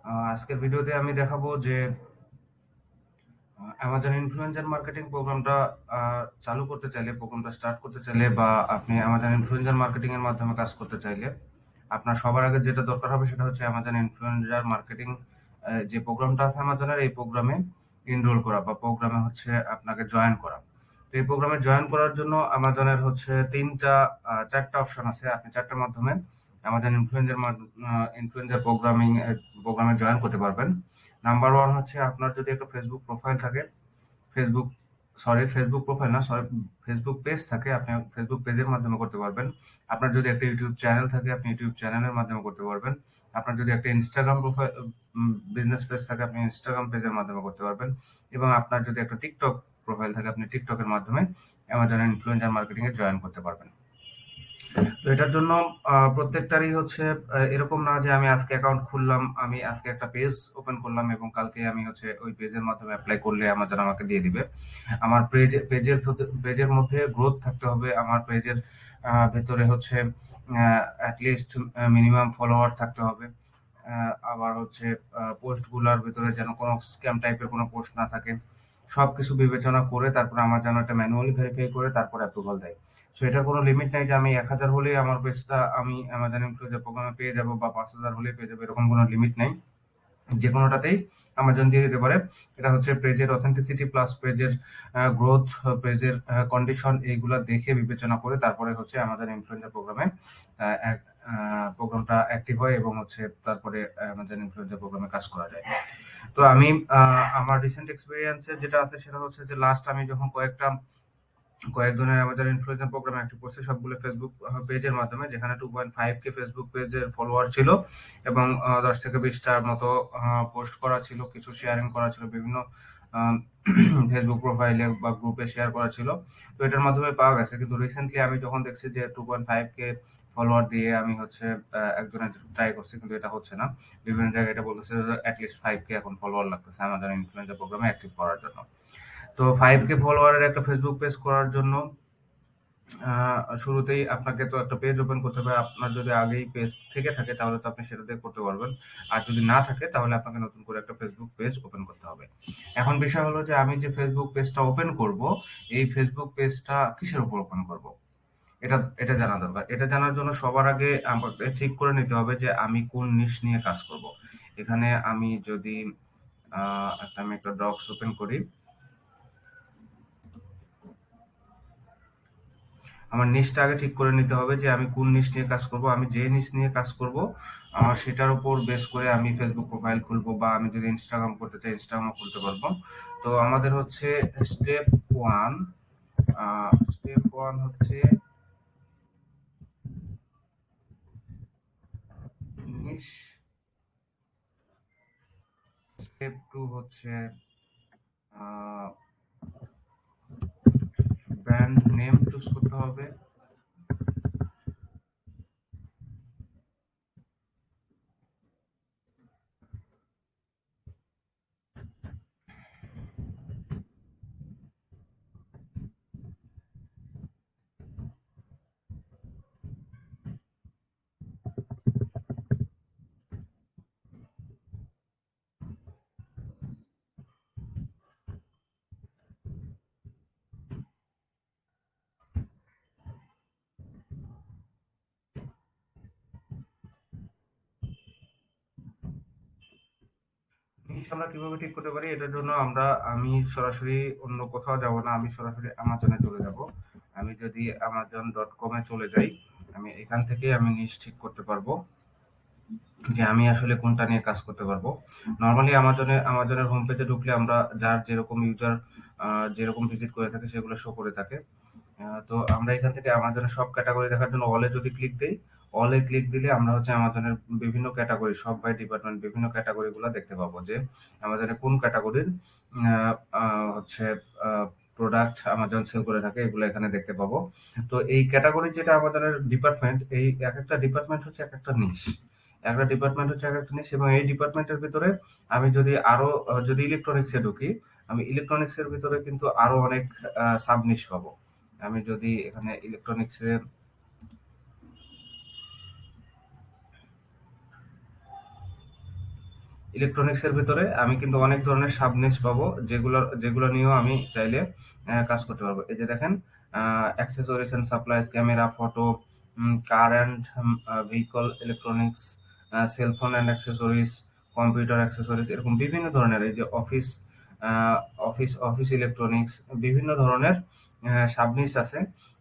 আজকের ভিডিওতে আমি দেখাবো যে অ্যামাজন ইনফ্লুয়েন্সার মার্কেটিং প্রোগ্রামটা চালু করতে চাইলে, প্রোগ্রামটা স্টার্ট করতে চাইলে, বা আপনি অ্যামাজন ইনফ্লুয়েন্সার মার্কেটিং এর মাধ্যমে কাজ করতে চাইলে আপনার সবার আগে যেটা দরকার হবে সেটা হচ্ছে অ্যামাজন ইনফ্লুয়েন্সার মার্কেটিং যে প্রোগ্রামটা আছে অ্যামাজনের, এই প্রোগ্রামে এনরোল করা বা প্রোগ্রামে হচ্ছে আপনাকে জয়েন করা। তো এই প্রোগ্রামে জয়েন করার জন্য অ্যামাজনের হচ্ছে চারটা অপশন আছে। আপনি চারটার মাধ্যমে অ্যামাজন ইনফ্লুয়েন্সার প্রোগ্রামে জয়েন করতে পারবেন। নাম্বার ওয়ান হচ্ছে, আপনার যদি একটা ফেসবুক প্রোফাইল থাকে, ফেসবুক ফেসবুক প্রোফাইল না, ফেসবুক পেজ থাকে, আপনি ফেসবুক পেজের মাধ্যমে করতে পারবেন। আপনার যদি একটা ইউটিউব চ্যানেল থাকে, আপনি ইউটিউব চ্যানেলের মাধ্যমে করতে পারবেন। আপনার যদি একটা ইনস্টাগ্রাম প্রোফাইল বিজনেস পেজ থাকে, আপনি ইনস্টাগ্রাম পেজের মাধ্যমে করতে পারবেন। এবং আপনার যদি একটা টিকটক প্রোফাইল থাকে, আপনি টিকটকের মাধ্যমে অ্যামাজন ইনফ্লুয়েন্সার মার্কেটিং এ জয়েন করতে পারবেন। তো এটার জন্য প্রত্যেকটারই হচ্ছে এরকম না যে আমি আজকে অ্যাকাউন্ট খুললাম, আমি আজকে একটা পেজ ওপেন করলাম এবং কালকে আমি হচ্ছে ওই পেজের মাধ্যমে অ্যাপ্লাই করলে আমাজন আমাকে দিয়ে দিবে। আমার পেজের মধ্যে গ্রোথ থাকতে হবে। আমার পেজের ভেতরে হচ্ছে অ্যাটলিস্ট মিনিমাম ফলোয়ার থাকতে হবে। আবার হচ্ছে পোস্ট গুলার ভিতরে যেন কোনো স্ক্যাম টাইপের কোনো পোস্ট না থাকে। সবকিছু বিবেচনা করে তারপর আমার যেন একটা ম্যানুয়ালি ভেরিফাই করে তারপর অ্যাপ্রুভাল দেয়। সো এটার কোনো লিমিট নাই যে আমি ১,০০০ হলেই আমার পেজটা আমি অ্যামাজন ইনফ্লুয়েন্সার প্রোগ্রামে পেয়ে যাবো বা ৫,০০০ হলেই পেয়ে যাবো, এরকম কোনো লিমিট নাই। যে কোনোটাতেই অ্যামাজন দিয়ে দিতে পারে। এটা হচ্ছে পেজের অথেন্টিসিটি প্লাস পেজের গ্রোথ, পেজের কন্ডিশন, এইগুলা দেখে বিবেচনা করে তারপরে হচ্ছে আমাদের ইনফ্লুয়েন্সার প্রোগ্রামটা অ্যাক্টিভ হয় এবং হচ্ছে তারপরে আমাদের ইনফ্লুয়েন্সার প্রোগ্রামে কাজ করা যায়। তো আমি আমার রিসেন্ট এক্সপিরিয়েন্সে যেটা আছে সেটা হচ্ছে যে লাস্ট আমি যখন কয়েকজনের আমাদের ইনফ্লুয়েন্সার প্রোগ্রাম অ্যাক্টিভ করছে, সবগুলো ফেসবুক পেজের মাধ্যমে, যেখানে 2.5 কে ফেসবুক পেজের ফলোয়ার ছিল এবং 10 থেকে 20টার মতো পোস্ট করা ছিল, কিছু শেয়ারিং করা ছিল বিভিন্ন ফেসবুক প্রোফাইলে বা গ্রুপে শেয়ার করা ছিল। তো এটার মাধ্যমে পাওয়া গেছে। কিন্তু রিসেন্টলি আমি যখন দেখছি যে 2.5 কে ফলোয়ার দিয়ে আমি হচ্ছে একজনের ট্রাই করছি, কিন্তু এটা হচ্ছে না। বিভিন্ন জায়গায় এটা বলতেছে যে অ্যাটলিস্ট 5 কে এখন ফলোয়ার লাগতেছে আমাদের ইনফ্লুয়েন্সার প্রোগ্রামে অ্যাক্টিভ করার জন্য। তো 5 কে ফলোয়ারের একটা ফেসবুক পেজ করার জন্য শুরুতেই আপনাকে তো একটা পেজ ওপেন করতে হবে। আপনার যদি আগেই পেজ থেকে থাকে তাহলে তো আপনি সেটা দিয়ে করতে পারবেন। আর যদি না থাকে তাহলে আপনাকে নতুন করে একটা ফেসবুক পেজ ওপেন করতে হবে। এখন বিষয় হলো যে আমি যে ফেসবুক পেজটা ওপেন করব, এই ফেসবুক পেজটা কিসের উপর ওপেন করব? এটা এটা জানা দরকার। এটা জানার জন্য সবার আগে আমাকে ঠিক করে নিতে হবে যে আমি কোন নিশ নিয়ে কাজ করব। এখানে আমি যদি আমি একটা ডক্স ওপেন করি। আমার নিশটা আগে ঠিক করে নিতে হবে যে আমি কোন নিশ নিয়ে কাজ করব। আমি যে নিশ নিয়ে কাজ করব সেটার উপর বেস করে আমি ফেসবুক প্রোফাইল খুলবো, বা আমি যদি ইনস্টাগ্রাম করতে চাই ইনস্টাগ্রামও খুলতে পারবো। তো আমাদের হচ্ছে স্টেপ ওয়ান স্টেপ ওয়ান হচ্ছে নিশ, স্টেপ টু হচ্ছে ব্র্যান্ড নেম চুজ করতে হবে। নিশ আমরা কিভাবে ঠিক করতে পারি? এটার জন্য আমি সরাসরি অন্য কোথাও যাব না, আমি সরাসরি আমাজনে চলে যাব। আমি যদি amazon.com এ চলে যাই, আমি এখান থেকে আমি নিশ ঠিক করতে পারবো যে আমি আসলে কোনটা নিয়ে কাজ করতে পারবো। নরমালি আমাজনের হোম পেজে ঢুকলে আমরা যার যেরকম ইউজার যেরকম ভিজিট করে থাকে সেগুলো শো করে থাকে। তো আমরা এখান থেকে আমাজনের সব ক্যাটাগরি দেখার জন্য অলে যদি ক্লিক দেই, অলে ক্লিক দিলে আমরা হচ্ছে আমাজনের বিভিন্ন ক্যাটাগরি, সব বাই ডিপার্টমেন্ট বিভিন্ন ক্যাটাগরি গুলো দেখতে পাবো যে আমাজনে কোন ক্যাটাগরির হচ্ছে প্রোডাক্ট আমাজন সেল করে থাকে, এগুলো এখানে দেখতে পাবো। তো এই ক্যাটাগরি যেটা আমাদের ডিপার্টমেন্ট, এই এক একটা ডিপার্টমেন্ট হচ্ছে এক একটা নিশ, একটা ডিপার্টমেন্ট হচ্ছে এক একটা নিশ। এবং এই ডিপার্টমেন্টের ভিতরে আমি যদি আরো যদি ইলেকট্রনিক্সে ঢুকি, আমি ইলেকট্রনিক্সের ভিতরে কিন্তু আরো অনেক সাব নিশ পাবো। আমি যদি এখানে ইলেকট্রনিক্সে ইলেকট্রনিক্স এর ভিতরে আমি কিন্তু অনেক ধরনের সাব নিশ পাবো, যেগুলো নিয়েও আমি চাইলে কাজ করতে পারবো। এই যে দেখেন, accessories and supplies, camera, photo, car and vehicle electronics, cellphone and accessories, computer accessories, এরকম বিভিন্ন ধরনের, এই যে অফিস ইলেকট্রনিক্স, বিভিন্ন ধরনের সাব নিশ আছে।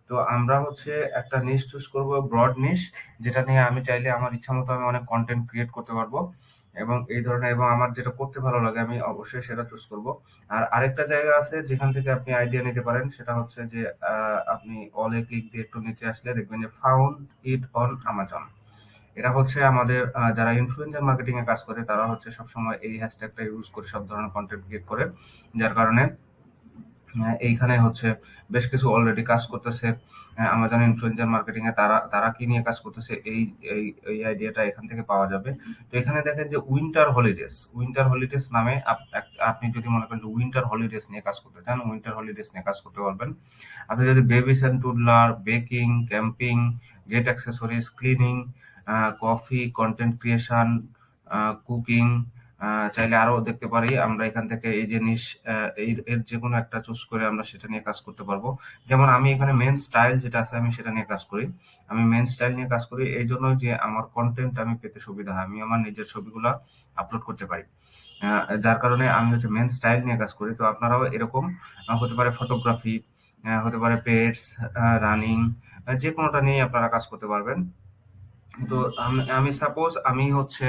তো আমরা হচ্ছে একটা নিশ চুজ করব, ব্রড নিশ, যেটা নিয়ে আমি চাইলে আমার ইচ্ছা মতো আমি অনেক কন্টেন্ট ক্রিয়েট করতে পারবো, এবং এই ধরনের, এবং আমার যেটা করতে ভালো লাগে আমি অবশ্যই সেটা চুজ করব। আর আরেকটা জায়গা আছে যেখান থেকে আপনি আইডিয়া নিতে পারেন, সেটা হচ্ছে যে আপনি অলে ক্লিক দিয়ে একটু নিচে আসলে দেখবেন যে ফাউন্ড ইট অন আমাজন। এটা হচ্ছে আমাদের যারা ইনফ্লুয়েন্সার মার্কেটিং এ কাজ করে তারা হচ্ছে সবসময় এই হ্যাশট্যাগটা ইউজ করে সব ধরনের কন্টেন্ট ক্রিয়েট করে, যার কারণে এইখানে হচ্ছে বেশ কিছু অলরেডি কাজ করতেছে আমাজন ইনফ্লুয়েন্সার মার্কেটিং এ, তারা তারা কি নিয়ে কাজ করতেছে এই এই এই আইডিয়াটা এখান থেকে পাওয়া যাবে। তো এখানে দেখেন যে উইন্টার হলিডেজ নামে আপনি যদি মনে করেন যে উইন্টার হলিডেজ নিয়ে কাজ করতে চান, উইন্টার হলিডেজ নিয়ে কাজ করতে পারবেন। আপনি যদি babies and toddler, baking, camping, gate accessories, cleaning, coffee, content creation, cooking, চাইলে আরো দেখতে পারি আমরা এখান থেকে এই জিনিস, এর যে কোনো একটা চুজ করে আমরা সেটা নিয়ে কাজ করতে পারবো। যেমন আমি এখানে মেন স্টাইল যেটা আছে আমি সেটা নিয়ে কাজ করি। আমি মেন স্টাইল নিয়ে কাজ করি এই জন্য যে আমার কন্টেন্ট আমি পেতে সুবিধা হয়, আমি আমার নিজের ছবিগুলা আপলোড করতে পারি। যার কারণে আমি হচ্ছে মেন স্টাইল নিয়ে কাজ করি। তো আপনারাও এরকম হতে পারে ফটোগ্রাফি, হতে পারে পেটস, রানিং, যে কোনোটা নিয়ে আপনারা কাজ করতে পারবেন। তো আমি সাপোজ আমি হচ্ছে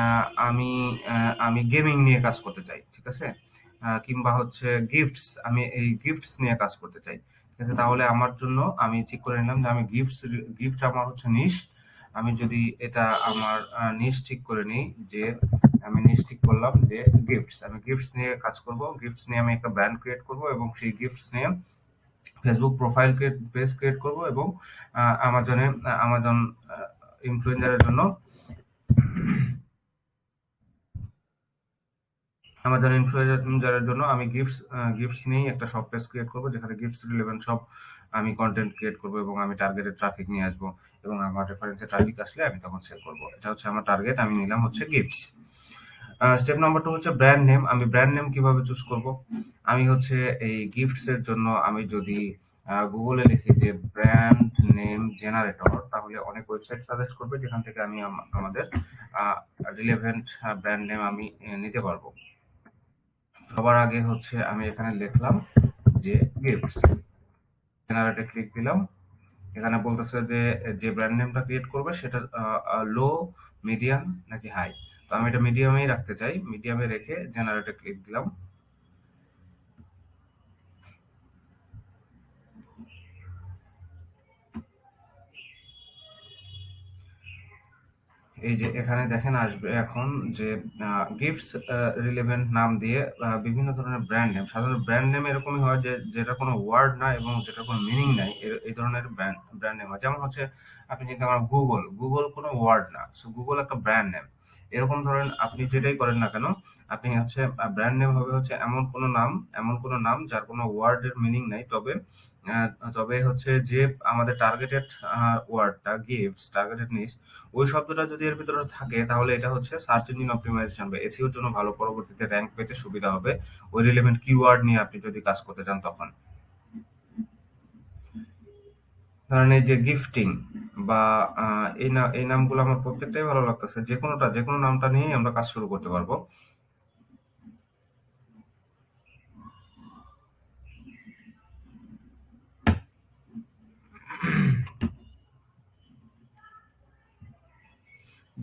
আহ, আমি আমি গেমিং নিয়ে কাজ করতে চাই, ঠিক আছে, কিংবা হচ্ছে গিফটস, আমি এই গিফটস নিয়ে কাজ করতে চাই, ঠিক আছে, তাহলে আমার জন্য আমি ঠিক করে নিলাম যে আমি গিফট আমার হচ্ছে নিশ। আমি যদি এটা আমার নিশ ঠিক করে নিই, যে আমি নিশ ঠিক করলাম যে গিফটস, আমি গিফটস নিয়ে কাজ করব, গিফটস নিয়ে আমি একটা ব্র্যান্ড ক্রিয়েট করব, এবং সেই গিফটস নিয়ে ফেসবুক প্রোফাইল পেজ ক্রিয়েট করব, এবং আমাজন ইনফ্লুয়েন্সারের জন্য আমাজন ইনফ্লুয়েন্সারের জন্য আমি গিফটস নিয়েই একটা শপ পেজ ক্রিয়েট করব, যেখানে গিফটস রিলেভেন্ট সব আমি কন্টেন্ট ক্রিয়েট করব, এবং আমি টার্গেটেড ট্রাফিক নিয়ে আসবো, এবং আমার রেফারেন্সে ট্রাফিক আসলে আমি তখন সেল করব। এটা হচ্ছে আমার টার্গেট, আমি নিলাম হচ্ছে গিফটস। স্টেপ নাম্বার 2 হচ্ছে ব্র্যান্ড নেম। আমি ব্র্যান্ড নেম কিভাবে চুজ করব? আমি হচ্ছে এই গিফটস এর জন্য আমি যদি গুগলে লিখি যে ব্র্যান্ড নেম জেনারেটর, তাহলে অনেক ওয়েবসাইট সাজেস্ট করবে যেখান থেকে আমি আমাদের রিলেভেন্ট ব্র্যান্ড নেম আমি নিতে পারবো। সবার আগে হচ্ছে আমি এখানে লিখলাম যে গিফটস, জেনারেটে ক্লিক দিলাম। এখানে বলতেছে যে যে ব্র্যান্ড নেমটা ক্রিয়েট করবে সেটা লো, মিডিয়াম নাকি হাই। তো আমি এটা মিডিয়ামেই রাখতে চাই, মিডিয়ামে রেখে জেনারেটে ক্লিক দিলাম। এই যে এখানে দেখেন আসবে এখন যে গিফটস রিলেভেন্ট নাম দিয়ে বিভিন্ন ধরনের ব্র্যান্ড নেম, সাধারণত ব্র্যান্ড নেম এরকমই হয় যে যেটা কোনো ওয়ার্ড না এবং যেটা কোনো মিনিং নাই, এই ধরনের ব্র্যান্ড নেম হয়। যেমন হচ্ছে আপনি চিন্তা করেন গুগল কোনো ওয়ার্ড না, সো গুগল একটা ব্র্যান্ড নেম। এরকম ধরেন আপনি যেটাই করেন না কেন, আপনি হচ্ছে ব্র্যান্ড নেম হবে হচ্ছে এমন কোনো নাম যার কোনো ওয়ার্ডের মিনিং নাই, আহ, তবে হচ্ছে যে আমাদের টার্গেটেড ওয়ার্ডটা গিফটস, টার্গেটেড নিশ, ওই শব্দটা যদি এর ভিতরে থাকে তাহলে এটা হচ্ছে সার্চ ইঞ্জিন অপটিমাইজেশন বা এসইওর জন্য ভালো, পরবর্তীতে র্যাঙ্ক পেতে সুবিধা হবে ওই রিলেভেন্ট কিওয়ার্ড নিয়ে আপনি যদি কাজ করতে চান তখন। ধরেন এই যে গিফটিং বা এই নামগুলো আমার প্রত্যেকটাই ভালো লাগতেছে, যে কোনো নামটা নিয়েই আমরা কাজ শুরু করতে পারবো।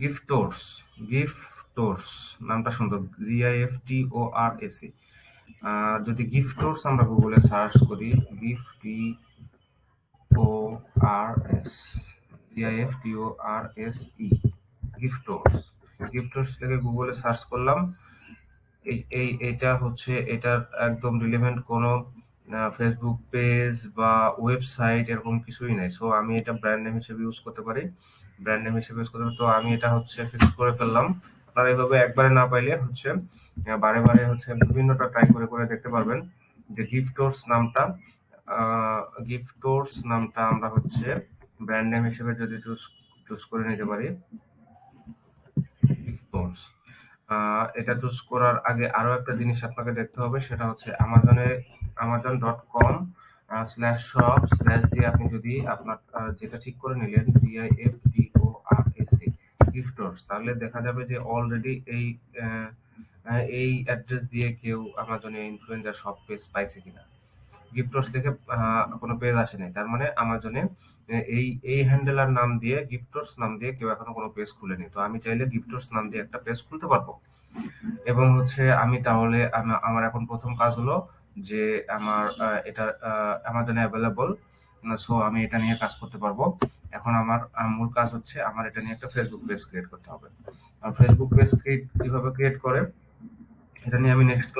গিফটোর্স, গিফটোর্স নামটা সুন্দর, GIFTORS। যদি গিফটোর্স আমরা গুগলে সার্চ করি, GIFTORS, গিফটোর্স, গিফটোর্স লিখে গুগলে সার্চ করলাম। এটা হচ্ছে এটার একদম রিলেভেন্ট কোনো ফেসবুক পেজ বা ওয়েবসাইট এরকম কিছুই নাই, সো আমি এটা ব্র্যান্ড নেম হিসেবে ইউজ করতে পারি, তো আমি এটা হচ্ছে ফিক্স করে ফেললাম। আপনারা এইভাবে একবারে না পাইলে হচ্ছে বারে বারে হচ্ছে বিভিন্নটা ট্রাই করে করে দেখতে পারবেন যে গিফটোর্স নামটা আমরা হচ্ছে ব্র্যান্ড নেম হিসেবে যদি চুজ চুজ করে নিতে পারি, গিফটোর্স। এটা চুজ করার আগে আরো একটা জিনিস আপনাকে দেখতে হবে, সেটা হচ্ছে amazon.com/shop/ দিয়ে আপনি যদি আপনার যেটা ঠিক করে নিলেন GIFTORAC গিফটর্স, তাহলে দেখা যাবে যে অলরেডি এই অ্যাড্রেস দিয়ে কেউ আমাজনে ইনফ্লুয়েঞ্জার শপ পেজ পাইছে কিনা। গিফটস দেখে কোনো পেজ আসেনি, তার মানে আমাজনে এই হ্যান্ডেলার নাম দিয়ে, গিফটস নাম দিয়ে কেউ এখনো কোনো পেজ খুলেনি। তো আমি চাইলে গিফটস নাম দিয়ে একটা পেজ খুলতে পারবো। এবং হচ্ছে আমি তাহলে আমার এখন প্রথম কাজ হলো যে আমার এটা অ্যামাজনে অ্যাভেলেবল, সো আমি এটা নিয়ে কাজ করতে পারবো। এখন আমার মূল কাজ হচ্ছে আমার এটা নিয়ে একটা ফেসবুক পেজ ক্রিয়েট করতে হবে। আর ফেসবুক পেজ কিভাবে ক্রিয়েট করে, এটা নিয়ে আমি নেক্সট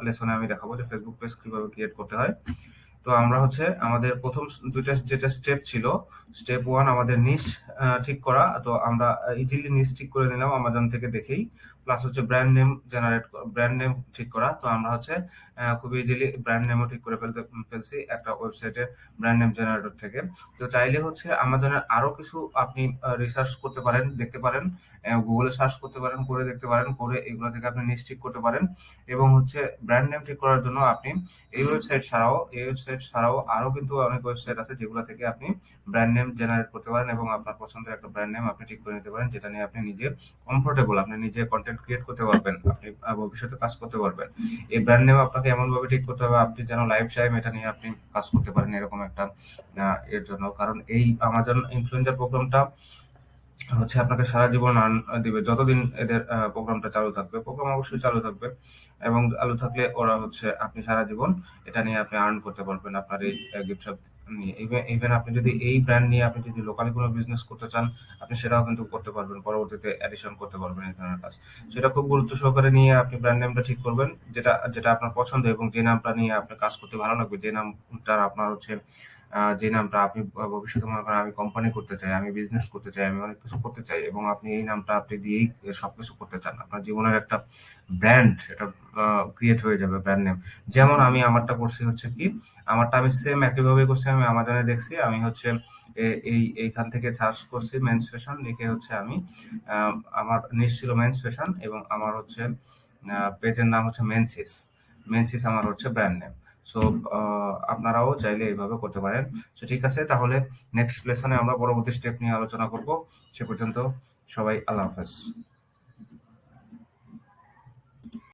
লেসনে আমি দেখাবো যে ফেসবুক পেজ কিভাবে ক্রিয়েট করতে হয়। তো আমরা হচ্ছে আমাদের প্রথম দুইটা যেটা স্টেপ ছিল, স্টেপ ওয়ান আমাদের নিশ ঠিক করা। তো আমরা ইজিলি নিশ ঠিক করে নিলাম আমাজন থেকে দেখেই, প্লাস হচ্ছে ব্র্যান্ড নেম ঠিক করা। তো আমরা হচ্ছে খুব ইজিলি ব্র্যান্ড নেমও ঠিক করে ফেলছি একটা ওয়েবসাইটে ব্র্যান্ড নেম জেনারেটর থেকে। তো চাইলে হচ্ছে আমাজনের আরো কিছু আপনি রিসার্চ করতে পারেন, দেখতে পারেন, গুগলে সার্চ করতে পারেন, করে দেখতে পারেন, করে এগুলো থেকে আপনি নিশ ঠিক করতে পারেন। এবং হচ্ছে ব্র্যান্ড নেম ঠিক করার জন্য আপনি এই ওয়েবসাইট ছাড়াও আরো কিন্তু অনেক ওয়েবসাইট আছে যেগুলো থেকে আপনি ব্র্যান্ড নেম জেনারেট করতে পারেন এবং আপনার পছন্দের একটা ব্র্যান্ড নেম আপনি ঠিক করে নিতে পারেন, যেটা নিয়ে আপনি নিজে কমফোর্টেবল, আপনি নিজে কন্টেন্ট ক্রিয়েট করতে পারবেন, আপনি ভবিষ্যতে কাজ করতে পারবেন। এই ব্র্যান্ড নেম আপনাকে এমন ভাবে ঠিক করতে হবে আপনি যেন লাইফ টাইম এটা নিয়ে আপনি কাজ করতে পারেন, এরকম একটা এর জন্য। কারণ এই আমাজন ইনফ্লুয়েন্সার প্রোগ্রামটা হচ্ছে আপনাকে সারা জীবন আর্ন দিবে যতদিন এদের প্রোগ্রামটা চালু থাকবে। প্রোগ্রাম অবশ্যই চালু থাকবে, এবং চালু থাকলে ওরা হচ্ছে আপনি সারা জীবন এটা নিয়ে আপনি আর্ন করতে পারবেন আপনার এই গিফট শপ নিয়ে। ইভেন আপনি যদি এই ব্র্যান্ড নিয়ে আপনি যদি লোকালি কোনো বিজনেস করতে চান, আপনি সেটাও কিন্তু করতে পারবেন, পরবর্তীতে অ্যাডিশন করতে পারবেন এই ধরনের কাজ। সেটা খুব গুরুত্ব সহকারে নিয়ে আপনি ব্র্যান্ড নেমটা ঠিক করবেন, যেটা যেটা আপনার পছন্দ এবং যে নামটা নিয়ে আপনার কাজ করতে ভালো লাগবে, যে নামটা আপনার হচ্ছে যে নামটা আপনি ভবিষ্যতে মনে করেন আমি কোম্পানি করতে চাই, আমি বিজনেস করতে চাই, আমি অনেক কিছু করতে চাই, এবং আপনি এই নামটা আপনি দিয়েই সবকিছু করতে চান, আপনার জীবনের একটা ব্র্যান্ড এটা ক্রিয়েট হয়ে যাবে, ব্র্যান্ড নেম। যেমন আমি আমারটা করছি হচ্ছে কি, আমারটা আমি সেম একইভাবে করছি। আমি আমাজনে দেখছি, আমি হচ্ছে এইখান থেকে সার্চ করছি মেন্স ফ্যাশন লিখে, হচ্ছে আমি আমার নিশ ছিল মেন্স ফ্যাশন, এবং আমার হচ্ছে পেজের নাম হচ্ছে মেনসিস। মেনসিস আমার হচ্ছে ব্র্যান্ড নেম। সো আপনারাও চাইলে এইভাবে করতে পারেন। সো ঠিক আছে, তাহলে নেক্সট লেসনে আমরা পরবর্তী স্টেপ নিয়ে আলোচনা করব। সে পর্যন্ত সবাই আল্লাহ হাফেজ।